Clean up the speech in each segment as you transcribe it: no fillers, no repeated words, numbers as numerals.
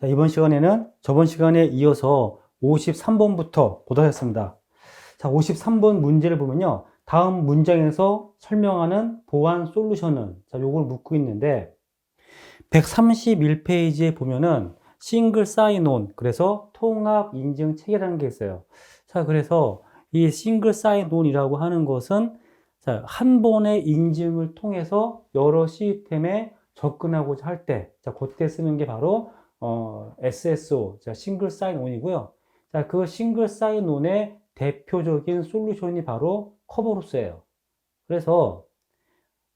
자, 이번 시간에는 저번 시간에 이어서 53번부터 보도록 하겠습니다. 자, 53번 문제를 보면요. 다음 문장에서 설명하는 보안 솔루션은, 자, 요걸 묻고 있는데, 131페이지에 보면은 싱글 사인온, 그래서 통합 인증 체계라는 게 있어요. 자, 그래서 이 싱글 사인온이라고 하는 것은, 자, 한 번의 인증을 통해서 여러 시스템에 접근하고자 할 때, 자, 그때 쓰는 게 바로 SSO, 자, 싱글 사인온이고요. 자, 그 싱글 사인온의 대표적인 솔루션이 바로 커버로스예요. 그래서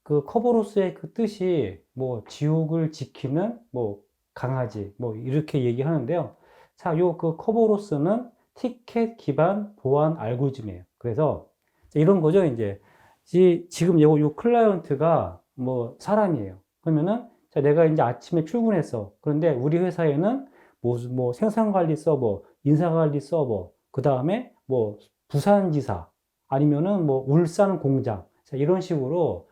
그 커버로스의 그 뜻이 뭐 지옥을 지키는 뭐 강아지 뭐 이렇게 얘기하는데요. 자, 요 그 커버로스는 티켓 기반 보안 알고리즘이에요. 그래서 이런 거죠. 이제 지금 요 클라이언트가 뭐 사람이에요. 그러면은 자, 내가 이제 아침에 출근했어. 그런데 우리 회사에는 뭐 생산관리 서버, 인사관리 서버, 그 다음에 뭐 부산지사 아니면은 뭐 울산 공장, 자, 이런 식으로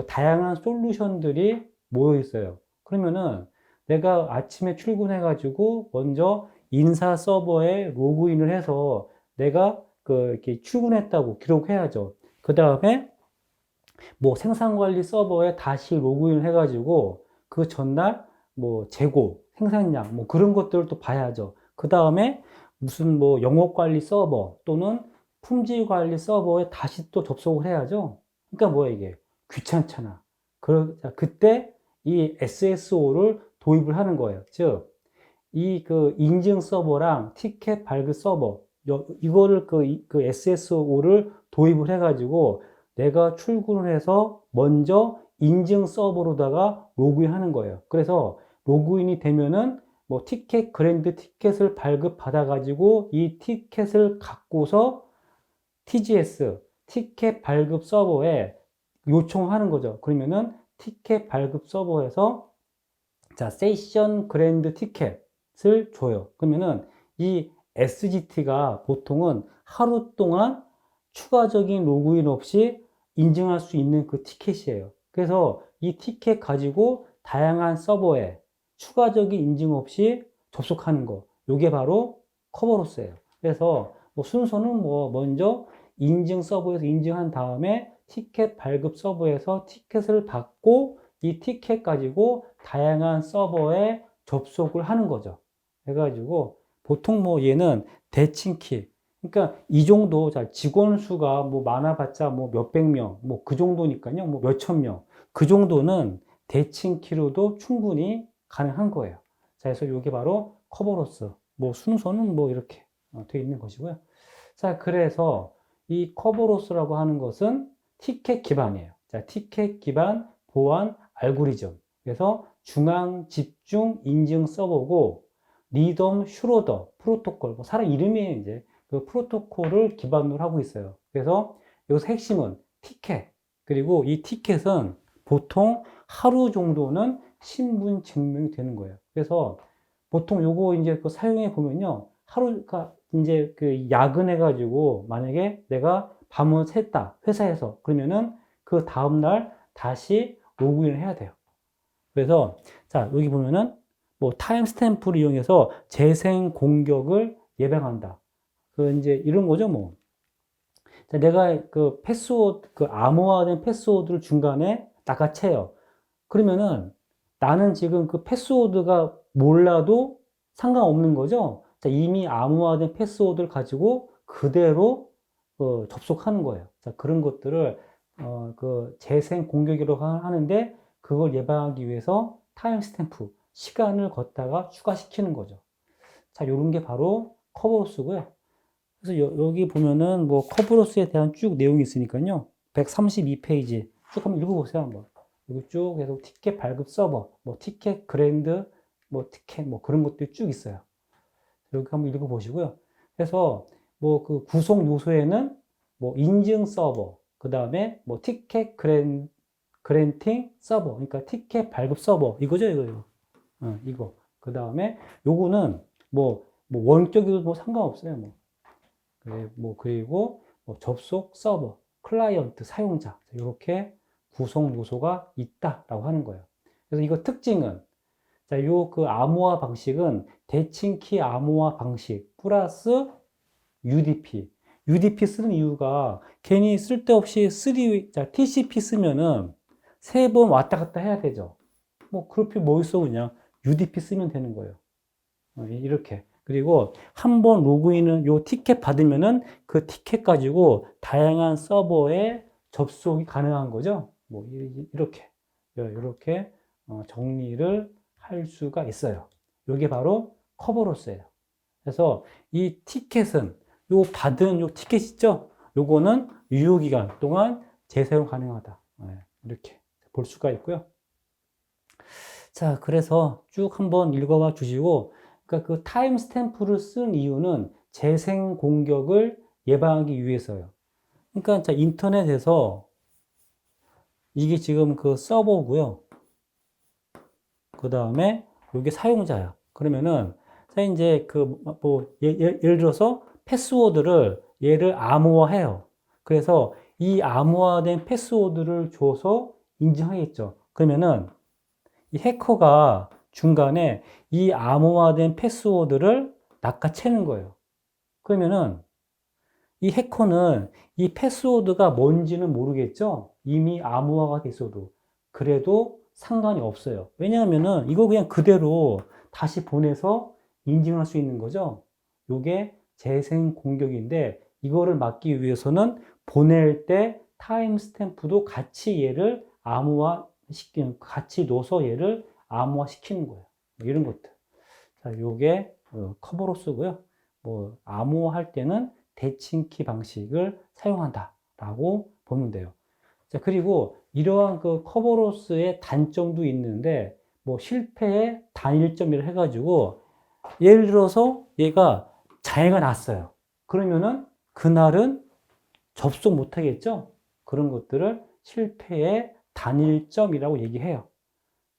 다양한 솔루션들이 모여 있어요. 그러면은 내가 아침에 출근해가지고 먼저 인사 서버에 로그인을 해서 내가 이렇게 출근했다고 기록해야죠. 그 다음에 뭐 생산관리 서버에 다시 로그인을 해가지고 그 전날 뭐 재고, 생산량 뭐 그런 것들을 또 봐야죠. 그 다음에 무슨 뭐 영업관리 서버 또는 품질관리 서버에 다시 또 접속을 해야죠. 그러니까 뭐야 이게 귀찮잖아. 그때 이 SSO를 도입을 하는 거예요. 즉, 이 그 인증 서버랑 티켓 발급 서버, 이거를 그 SSO를 도입을 해가지고 내가 출근을 해서 먼저 인증 서버로다가 로그인 하는 거예요. 그래서 로그인이 되면은 뭐 티켓, 그랜드 티켓을 발급받아가지고 이 티켓을 갖고서 TGS, 티켓 발급 서버에 요청하는 거죠. 그러면은 티켓 발급 서버에서 자, 세션 그랜드 티켓을 줘요. 그러면은 이 SGT가 보통은 하루 동안 추가적인 로그인 없이 인증할 수 있는 그 티켓이에요. 그래서 이 티켓 가지고 다양한 서버에 추가적인 인증 없이 접속하는 거. 요게 바로 커버로스예요. 그래서 뭐 순서는 뭐 먼저 인증 서버에서 인증한 다음에 티켓 발급 서버에서 티켓을 받고 이 티켓 가지고 다양한 서버에 접속을 하는 거죠. 해가지고 보통 뭐 얘는 대칭키, 그러니까 이 정도 자 직원 수가 뭐 많아봤자 뭐 몇백 명, 뭐 그 정도니까요, 뭐 몇천 명, 그 정도는 대칭키로도 충분히 가능한 거예요. 자, 그래서 이게 바로 커버로스. 뭐 순서는 뭐 이렇게 되어 있는 것이고요. 자, 그래서 이 커버로스라고 하는 것은 티켓 기반이에요. 자, 티켓 기반 보안 알고리즘. 그래서 중앙 집중 인증 서버고 리덤 슈로더 프로토콜. 뭐 사람 이름이 이제 그 프로토콜을 기반으로 하고 있어요. 그래서 여기서 핵심은 티켓. 그리고 이 티켓은 보통 하루 정도는 신분 증명이 되는 거예요. 그래서 보통 요거 이제 그 사용해 보면요. 하루가 이제 그 야근해가지고 만약에 내가 밤을 샜다. 회사에서. 그러면은 그 다음날 다시 로그인을 해야 돼요. 그래서 자, 여기 보면은 뭐 타임 스탬프를 이용해서 재생 공격을 예방한다. 그 이제 이런 거죠, 뭐. 자, 내가 그 패스워드, 그 암호화된 패스워드를 중간에 낚아채요. 그러면은 나는 지금 그 패스워드가 몰라도 상관없는 거죠. 자, 이미 암호화된 패스워드를 가지고 그대로 접속하는 거예요. 자, 그런 것들을 그 재생 공격이라고 하는데 그걸 예방하기 위해서 타임 스탬프 시간을 걷다가 추가시키는 거죠. 자, 요런 게 바로 커버로스고요. 그래서 여기 보면은 뭐 커브로스에 대한 쭉 내용이 있으니까요. 132페이지 쭉 한번 읽어보세요. 한번. 여기 쭉 해서 티켓 발급 서버, 뭐 티켓 그랜드, 뭐 티켓 뭐 그런 것들이 쭉 있어요. 여기 한번 읽어보시고요. 그래서 뭐 그 구성 요소에는 뭐 인증 서버, 그 다음에 뭐 티켓 그랜팅 서버, 그러니까 티켓 발급 서버 이거죠, 이거. 이거. 그 다음에 요거는 뭐 원격이도 뭐 상관없어요. 뭐. 그래, 뭐, 그리고 뭐 접속 서버, 클라이언트, 사용자, 이렇게 구성 요소가 있다라고 하는 거예요. 그래서 이거 특징은 자, 요 그 암호화 방식은 대칭키 암호화 방식 플러스 UDP. UDP 쓰는 이유가 괜히 쓸데없이 자, TCP 쓰면은 3번 왔다 갔다 해야 되죠. 뭐 그럴 필요 뭐 있어 그냥 UDP 쓰면 되는 거예요. 이렇게. 그리고 한 번 로그인은 요 티켓 받으면은 그 티켓 가지고 다양한 서버에 접속이 가능한 거죠. 뭐 이렇게 정리를 할 수가 있어요. 이게 바로 커버로스예요. 그래서 이 티켓은 요 받은 요 티켓 있죠? 요거는 유효기간 동안 재사용 가능하다. 이렇게 볼 수가 있고요. 자, 그래서 쭉 한번 읽어봐 주시고, 그러니까 그 타임 스탬프를 쓴 이유는 재생 공격을 예방하기 위해서요. 그러니까 자, 인터넷에서 이게 지금 그 서버고요. 그 다음에 이게 사용자야. 그러면은 자, 이제 그 뭐 예를 들어서 패스워드를 얘를 암호화해요. 그래서 이 암호화된 패스워드를 줘서 인증하겠죠. 그러면은 이 해커가 중간에 이 암호화된 패스워드를 낚아채는 거예요. 그러면은 이 해커는 이 패스워드가 뭔지는 모르겠죠? 이미 암호화가 됐어도. 그래도 상관이 없어요. 왜냐하면은 이거 그냥 그대로 다시 보내서 인증할 수 있는 거죠. 이게 재생 공격인데 이거를 막기 위해서는 보낼 때 타임 스탬프도 같이 얘를 같이 넣어서 얘를 암호화 시키는 거예요. 뭐 이런 것들. 자, 요게 커버로스고요. 뭐 암호화할 때는 대칭키 방식을 사용한다라고 보면 돼요. 자, 그리고 이러한 그 커버로스의 단점도 있는데 뭐 실패의 단일점이라 해가지고 예를 들어서 얘가 장애가 났어요. 그러면은 그날은 접속 못 하겠죠? 그런 것들을 실패의 단일점이라고 얘기해요.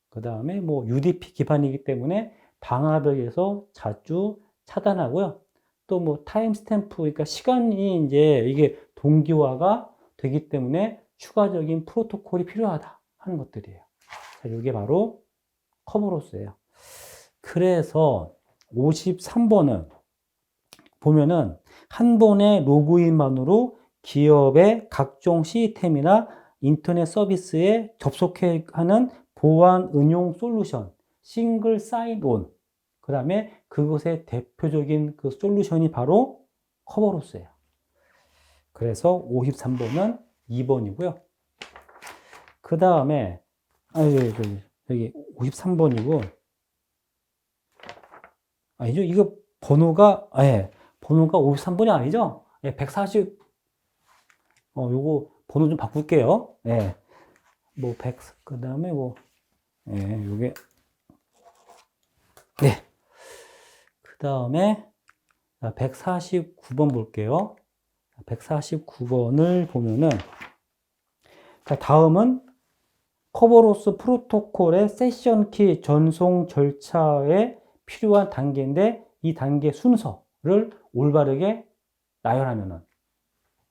그 다음에 뭐 UDP 기반이기 때문에 방화벽에서 자주 차단하고요. 또 뭐 타임스탬프, 그러니까 시간이 이제 이게 동기화가 되기 때문에 추가적인 프로토콜이 필요하다 하는 것들이에요. 자, 이게 바로 커버로스예요. 그래서 53번은 보면은 한 번의 로그인만으로 기업의 각종 시스템이나 인터넷 서비스에 접속하는 보안 응용 솔루션, 싱글 사인온. 그 다음에 그것의 대표적인 그 솔루션이 바로 커버로스예요. 그래서 53번은 2번이고요. 그 다음에, 여기 53번이고, 아니죠? 이거 번호가, 번호가 53번이 아니죠? 140, 요거 번호 좀 바꿀게요. 뭐, 100, 그 다음에 뭐, 요게, 네. 그 다음에 149번 볼게요. 149번을 보면은, 다음은 커버로스 프로토콜의 세션 키 전송 절차에 필요한 단계인데 이 단계 순서를 올바르게 나열하면은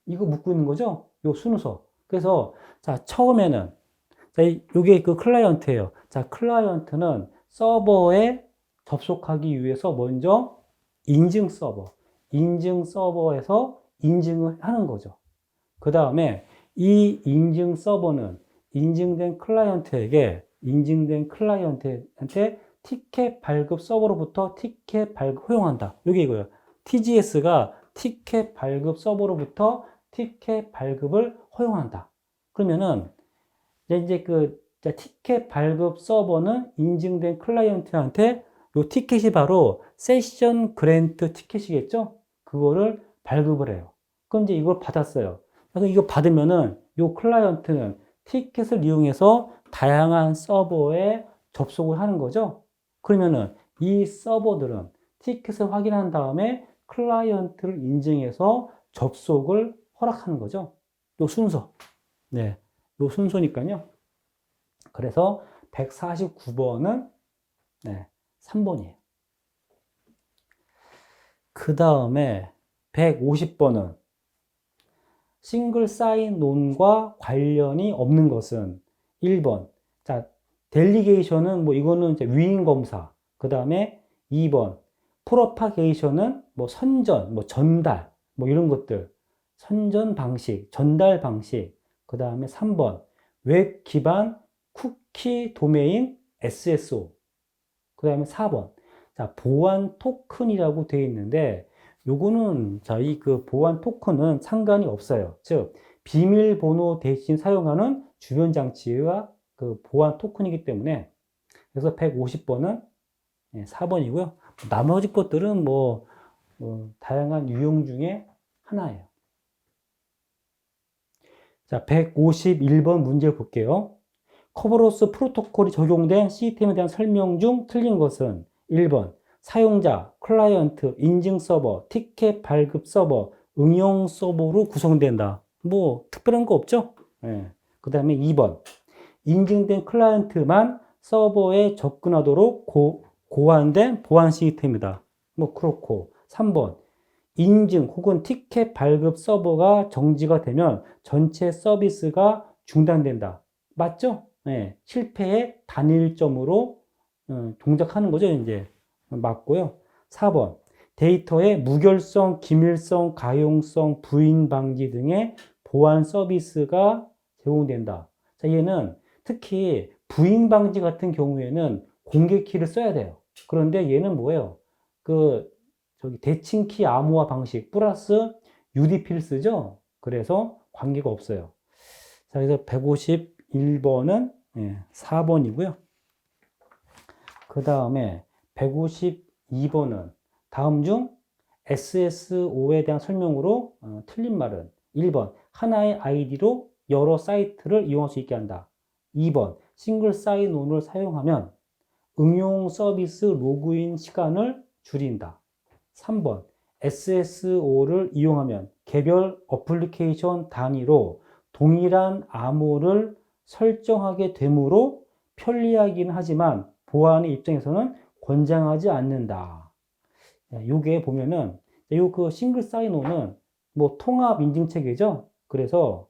이거 묻고 있는 거죠? 요 순서. 그래서 자, 처음에는 자, 요게 그 클라이언트예요. 자, 클라이언트는 서버에 접속하기 위해서 먼저 인증 서버에서 인증을 하는 거죠. 그 다음에 이 인증 서버는 인증된 클라이언트한테 티켓 발급 서버로부터 티켓 발급 허용한다. 이게 이거예요. TGS가 티켓 발급 서버로부터 티켓 발급을 허용한다. 그러면은 이제 그 티켓 발급 서버는 인증된 클라이언트한테 요 티켓이 바로 세션 그랜트 티켓이겠죠? 그거를 발급을 해요. 그럼 이제 이걸 받았어요. 그래서 이거 받으면은 요 클라이언트는 티켓을 이용해서 다양한 서버에 접속을 하는 거죠. 그러면은 이 서버들은 티켓을 확인한 다음에 클라이언트를 인증해서 접속을 허락하는 거죠. 요 순서. 네. 요 순서니까요. 그래서 149번은 3번이에요. 그 다음에 150번은 싱글 사인온과 관련이 없는 것은 1번. 자, 델리게이션은 뭐 이거는 이제 위임 검사. 그 다음에 2번 프로파게이션은 뭐 선전, 뭐 전달, 뭐 이런 것들. 선전 방식, 전달 방식. 그 다음에 3번 웹 기반 쿠키 도메인 SSO. 그 다음에 4번. 자, 보안 토큰이라고 되어 있는데, 요거는, 자, 이 그 보안 토큰은 상관이 없어요. 즉, 비밀번호 대신 사용하는 주변 장치와 그 보안 토큰이기 때문에, 그래서 150번은 4번이고요. 나머지 것들은 뭐, 다양한 유형 중에 하나예요. 자, 151번 문제 볼게요. 커버로스 프로토콜이 적용된 시스템에 대한 설명 중 틀린 것은 1번 사용자, 클라이언트, 인증 서버, 티켓 발급 서버, 응용 서버로 구성된다. 뭐 특별한 거 없죠? 그 다음에 2번 인증된 클라이언트만 서버에 접근하도록 고안된 보안 시스템이다. 뭐 그렇고 3번 인증 혹은 티켓 발급 서버가 정지가 되면 전체 서비스가 중단된다. 맞죠? 실패의 단일점으로 동작하는 거죠, 이제. 맞고요. 4번. 데이터의 무결성, 기밀성, 가용성, 부인 방지 등의 보안 서비스가 제공된다. 자, 얘는 특히 부인 방지 같은 경우에는 공개 키를 써야 돼요. 그런데 얘는 뭐예요? 대칭키 암호화 방식 플러스 UDP를 쓰죠? 그래서 관계가 없어요. 자, 그래서 151번은 4번이고요. 그 다음에 152번은 다음 중 SSO에 대한 설명으로 틀린 말은 1번 하나의 아이디로 여러 사이트를 이용할 수 있게 한다. 2번 싱글 사인온을 사용하면 응용 서비스 로그인 시간을 줄인다. 3번 SSO를 이용하면 개별 어플리케이션 단위로 동일한 암호를 설정하게 되므로 편리하긴 하지만 보안의 입장에서는 권장하지 않는다. 요게 보면은 요 그 싱글 사인온은 뭐 통합 인증 체계죠. 그래서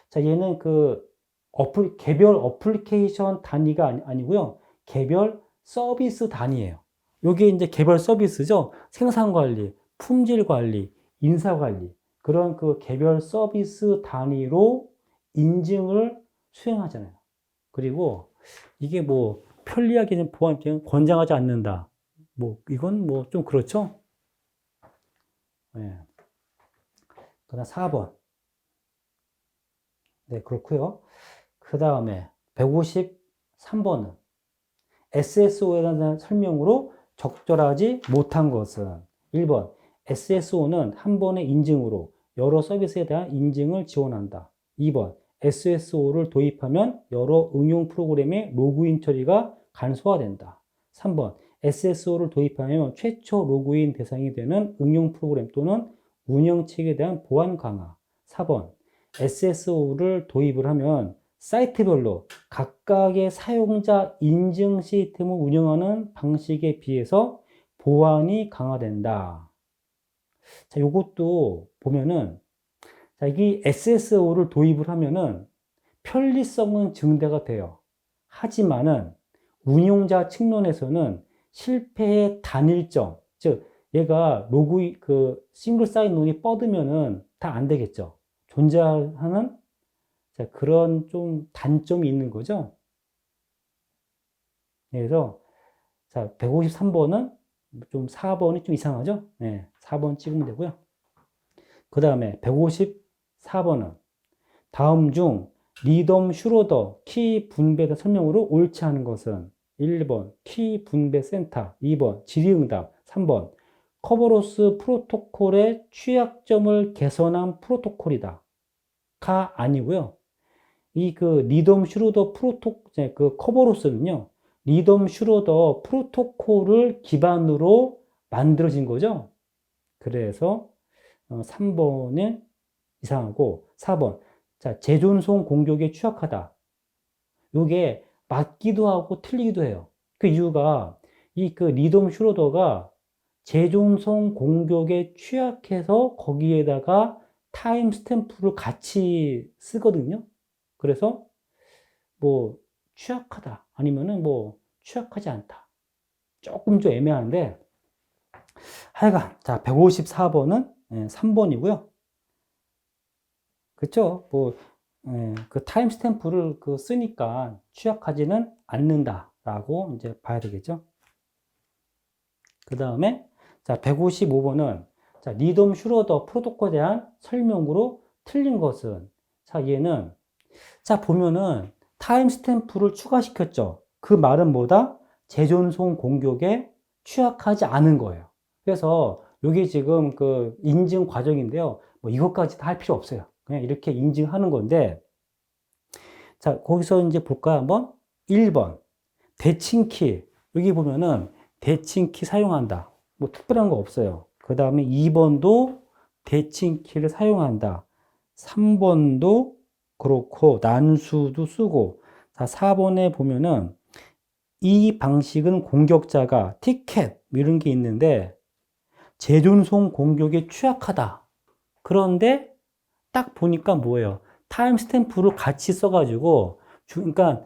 자 얘는 개별 어플리케이션 단위가 아니고요. 개별 서비스 단위예요. 요게 이제 개별 서비스죠. 생산 관리, 품질 관리, 인사 관리 그런 그 개별 서비스 단위로 인증을 수행하잖아요. 그리고 이게 뭐 편리하게 보안 입장은 권장하지 않는다. 뭐 이건 뭐 좀 그렇죠. 그다음 4번. 네, 그렇고요. 그 다음에 153번은 SSO에 대한 설명으로 적절하지 못한 것은 1번 SSO는 한 번의 인증으로 여러 서비스에 대한 인증을 지원한다. 2번 SSO를 도입하면 여러 응용 프로그램의 로그인 처리가 간소화된다. 3번 SSO를 도입하면 최초 로그인 대상이 되는 응용 프로그램 또는 운영체계에 대한 보안 강화. 4번 SSO를 도입을 하면 사이트별로 각각의 사용자 인증 시스템을 운영하는 방식에 비해서 보안이 강화된다. 자, 요것도 보면은, 자, 이 SSO를 도입을 하면은 편리성은 증대가 돼요. 하지만은 운용자 측면에서는 실패의 단일점, 즉, 얘가 싱글 사인온이 뻗으면은 다 안 되겠죠. 존재하는 자, 그런 좀 단점이 있는 거죠. 그래서, 자, 153번은 좀 4번이 좀 이상하죠? 4번 찍으면 되고요. 그 다음에 154번은 다음 중 리덤 슈로더 키 분배의 설명으로 옳지 않은 것은 1번 키 분배 센터, 2번 질의응답, 3번 커버로스 프로토콜의 취약점을 개선한 프로토콜이다. 가 아니고요. 리덤 슈로더 커버로스는요, 리덤 슈로더 프로토콜을 기반으로 만들어진 거죠. 그래서 3번은 이상하고 4번. 자, 재존송 공격에 취약하다. 이게 맞기도 하고 틀리기도 해요. 그 이유가 리덤 슈로더가 재존송 공격에 취약해서 거기에다가 타임 스탬프를 같이 쓰거든요. 그래서 뭐 취약하다. 아니면은 뭐 취약하지 않다. 조금 좀 애매한데 하여간 자 154번은 3번이고요. 그렇죠? 뭐 그 타임스탬프를 그 쓰니까 취약하지는 않는다라고 이제 봐야 되겠죠. 그 다음에 자 155번은 자 리덤 슈러더 프로토콜에 대한 설명으로 틀린 것은 자 얘는 자 보면은 타임스탬프를 추가시켰죠. 그 말은 뭐다? 재존송 공격에 취약하지 않은 거예요. 그래서 이게 지금 그 인증 과정인데요. 뭐 이것까지 다 할 필요 없어요. 그냥 이렇게 인증하는 건데 자 거기서 이제 볼까요 한번? 1번 대칭키 여기 보면은 대칭키 사용한다. 뭐 특별한 거 없어요. 그 다음에 2번도 대칭키를 사용한다. 3번도 그렇고 난수도 쓰고 자 4번에 보면은 이 방식은 공격자가 티켓 이런 게 있는데 재존송 공격에 취약하다. 그런데 딱 보니까 뭐예요? 타임스탬프를 같이 써가지고 그러니까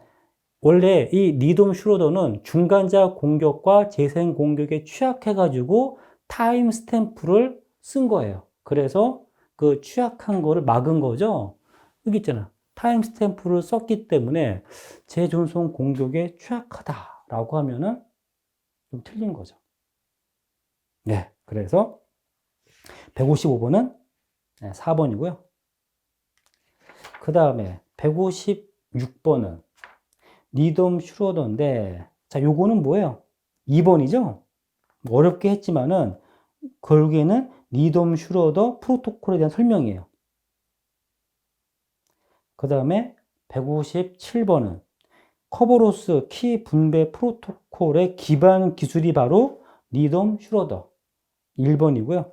원래 이 리돔 슈로더는 중간자 공격과 재생 공격에 취약해가지고 타임 스탬프를 쓴 거예요. 그래서 그 취약한 거를 막은 거죠. 여기 있잖아. 타임 스탬프를 썼기 때문에 재존송 공격에 취약하다라고 하면은 좀 틀린 거죠. 네. 그래서 155번은 4번이고요. 그 다음에 156번은 리덤 슈로더인데, 자, 요거는 뭐예요? 2번이죠? 어렵게 했지만은, 결국에는 리덤 슈로더 프로토콜에 대한 설명이에요. 그 다음에 157번은 커버로스 키 분배 프로토콜의 기반 기술이 바로 리덤 슈로더 1번이고요.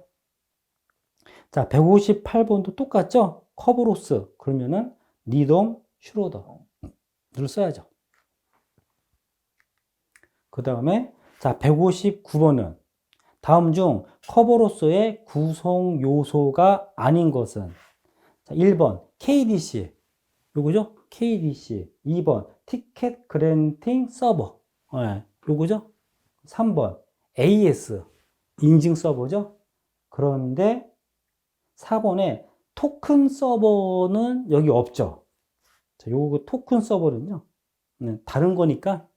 자, 158번도 똑같죠? 커버로스. 그러면은 리덤 슈로더를 써야죠. 그 다음에 자 159번은 다음 중 커버로서의 구성 요소가 아닌 것은 자, 1번 KDC 요거죠? KDC 2번 티켓 그랜팅 서버 요거죠? 3번 AS 인증 서버죠? 그런데 4번에 토큰 서버는 여기 없죠? 자, 요거 토큰 서버는요 다른 거니까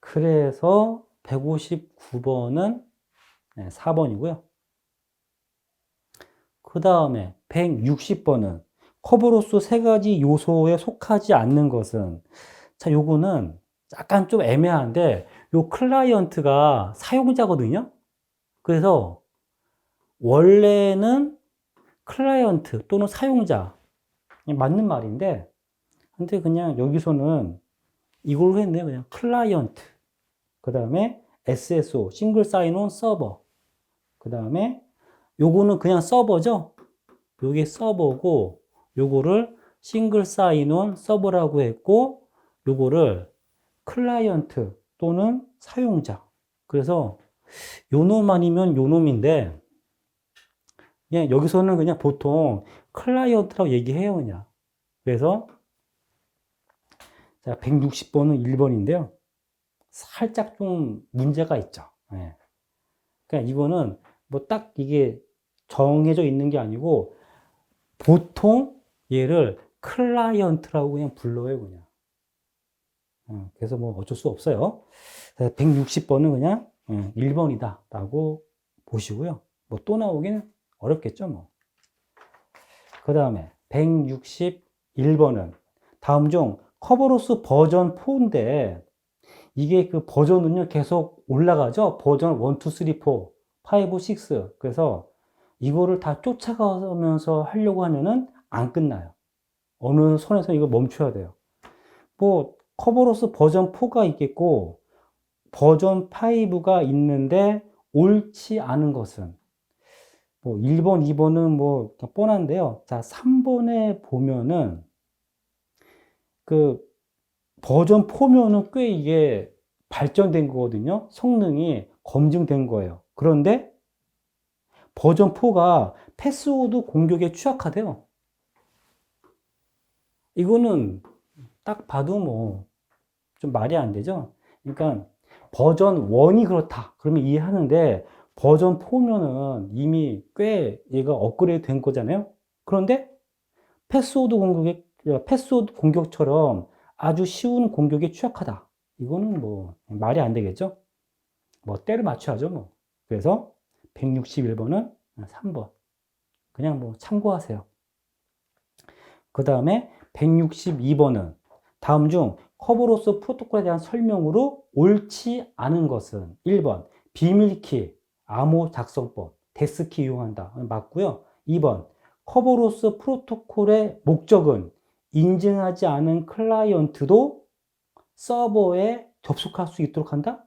그래서 159번은 4번이고요. 그 다음에 160번은 커버로서 세 가지 요소에 속하지 않는 것은 자, 요거는 약간 좀 애매한데 요 클라이언트가 사용자거든요. 그래서 원래는 클라이언트 또는 사용자 맞는 말인데 근데 그냥 여기서는 이걸로 했네요. 그냥 클라이언트 그 다음에 SSO, 싱글 사인온 서버. 그 다음에 요거는 그냥 서버죠? 요게 서버고, 요거를 싱글 사인온 서버라고 했고, 요거를 클라이언트 또는 사용자. 그래서 요 놈 아니면 요 놈인데, 그냥 여기서는 그냥 보통 클라이언트라고 얘기해요, 그냥. 그래서, 자, 160번은 1번인데요. 살짝 좀 문제가 있죠. 예. 그러니까 이거는 뭐 딱 이게 정해져 있는 게 아니고 보통 얘를 클라이언트라고 그냥 불러요, 그냥. 그래서 뭐 어쩔 수 없어요. 160번은 그냥 1번이다라고 보시고요. 뭐 또 나오기는 어렵겠죠, 뭐. 그 다음에 161번은 다음 중 커버로스 버전 4인데 이게 그 버전은요, 계속 올라가죠? 버전 1, 2, 3, 4, 5, 6. 그래서 이거를 다 쫓아가면서 하려고 하면은 안 끝나요. 어느 선에서 이거 멈춰야 돼요. 뭐, 커버로스 버전 4가 있겠고, 버전 5가 있는데, 옳지 않은 것은, 뭐, 1번, 2번은 뭐, 뻔한데요. 자, 3번에 보면은, 그, 버전 4면은 꽤 이게 발전된 거거든요. 성능이 검증된 거예요. 그런데 버전 4가 패스워드 공격에 좀 말이 안 되죠? 그러니까 버전 1이 그렇다. 그러면 이해하는데 버전 4면은 이미 꽤 얘가 업그레이드 된 거잖아요? 그런데 패스워드 공격처럼 아주 쉬운 공격에 취약하다. 이거는 뭐 말이 안 되겠죠? 뭐 때를 맞춰야죠, 뭐. 그래서 161번은 3번. 그냥 뭐 참고하세요. 그 다음에 162번은 다음 중 커버로스 프로토콜에 대한 설명으로 옳지 않은 것은 1번 비밀키, 암호 작성법, 데스키 이용한다. 맞고요. 2번 커버로스 프로토콜의 목적은 인증하지 않은 클라이언트도 서버에 접속할 수 있도록 한다?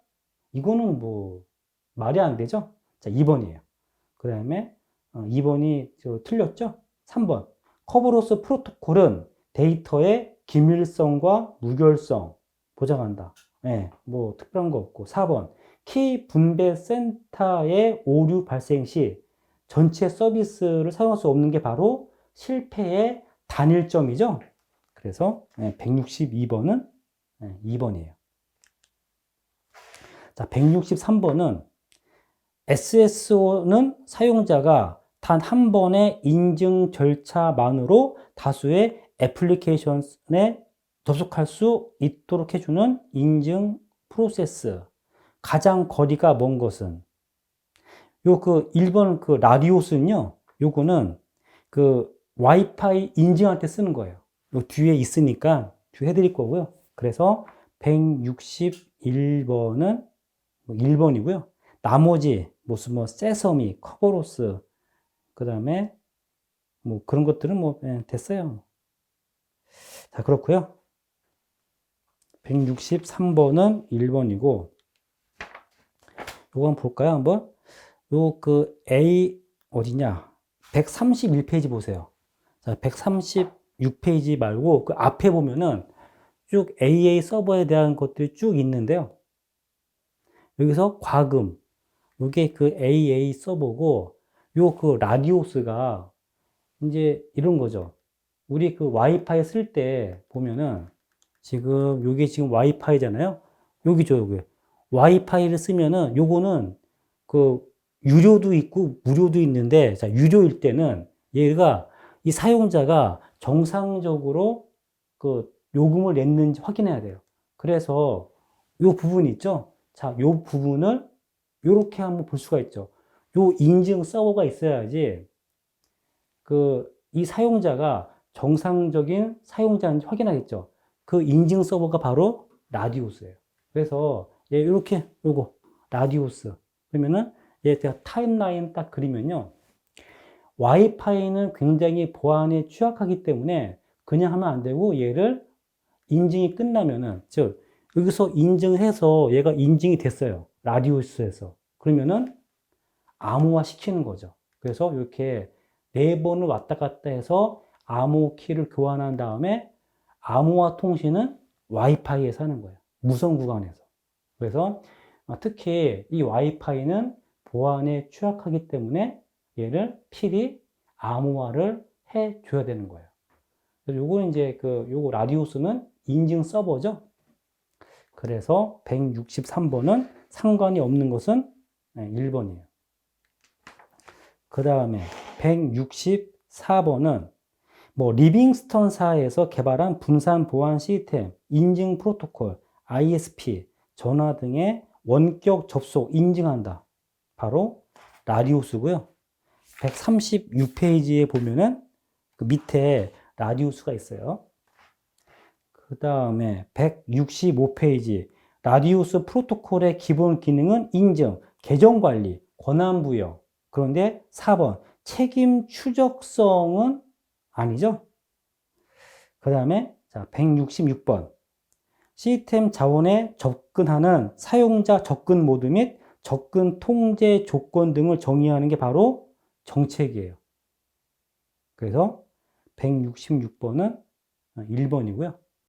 이거는 뭐 말이 안 되죠? 자, 2번이에요. 그 다음에 2번이 틀렸죠? 3번 커버로스 프로토콜은 데이터의 기밀성과 무결성 보장한다. 네, 뭐 특별한 거 없고. 4번 키 분배 센터의 오류 발생 시 전체 서비스를 사용할 수 없는 게 바로 실패의 단일점이죠. 그래서 162번은 2번이에요. 자, 163번은 SSO는 사용자가 단 한 번의 인증 절차만으로 다수의 애플리케이션에 접속할 수 있도록 해주는 인증 프로세스. 가장 거리가 먼 것은 요 1번 라디오스는요. 요거는 와이파이 인증할 때 쓰는 거예요. 요 뒤에 있으니까 뒤에 해드릴 거고요. 그래서 161번은 1번이고요. 나머지 무슨 세서미, 커버로스, 그 다음에 뭐 그런 것들은 됐어요. 자, 그렇고요. 163번은 1번이고, 요거 한번 볼까요? 한번. A 어디냐? 131페이지 보세요. 자, 136페이지 말고 그 앞에 보면은 쭉 AA 서버에 대한 것들이 쭉 있는데요. 여기서 과금, 요게 AA 서버고, 라디오스가 이제 이런 거죠. 우리 와이파이 쓸 때 보면은 요게 지금 와이파이잖아요. 여기죠, 요게. 와이파이를 쓰면은 요거는 유료도 있고 무료도 있는데, 자, 유료일 때는 얘가 이 사용자가 정상적으로 요금을 냈는지 확인해야 돼요. 그래서 요 부분 있죠? 자, 요 부분을 요렇게 한번 볼 수가 있죠. 요 인증 서버가 있어야지 이 사용자가 정상적인 사용자인지 확인하겠죠. 그 인증 서버가 바로 라디오스예요. 그래서 이렇게 요거 라디오스 그러면은 제가 타임라인 딱 그리면요. 와이파이는 굉장히 보안에 취약하기 때문에 그냥 하면 안 되고 얘를 인증이 끝나면은 즉 여기서 인증해서 얘가 인증이 됐어요. 라디오스에서. 그러면은 암호화 시키는 거죠. 그래서 이렇게 4번을 왔다 갔다 해서 암호 키를 교환한 다음에 암호화 통신은 와이파이에서 하는 거예요. 무선 구간에서. 그래서 특히 이 와이파이는 보안에 취약하기 때문에 얘를 필히 암호화를 해 줘야 되는 거예요. 그래서 요거는 이제 요거 라디오스는 인증 서버죠. 그래서 163번은 상관이 없는 것은 1번이에요. 그 다음에 164번은 리빙스턴사에서 개발한 분산 보안 시스템, 인증 프로토콜, ISP, 전화 등의 원격 접속 인증한다. 바로 라디오스고요. 136페이지에 보면은 밑에 라디오스가 있어요. 그 다음에 165페이지 라디오스 프로토콜의 기본 기능은 인증, 계정 관리, 권한 부여. 그런데 4번 책임 추적성은 아니죠. 그 다음에 166번 시스템 자원에 접근하는 사용자 접근 모드 및 접근 통제 조건 등을 정의하는 게 바로 정책이에요. 그래서 166번은 1번이고요.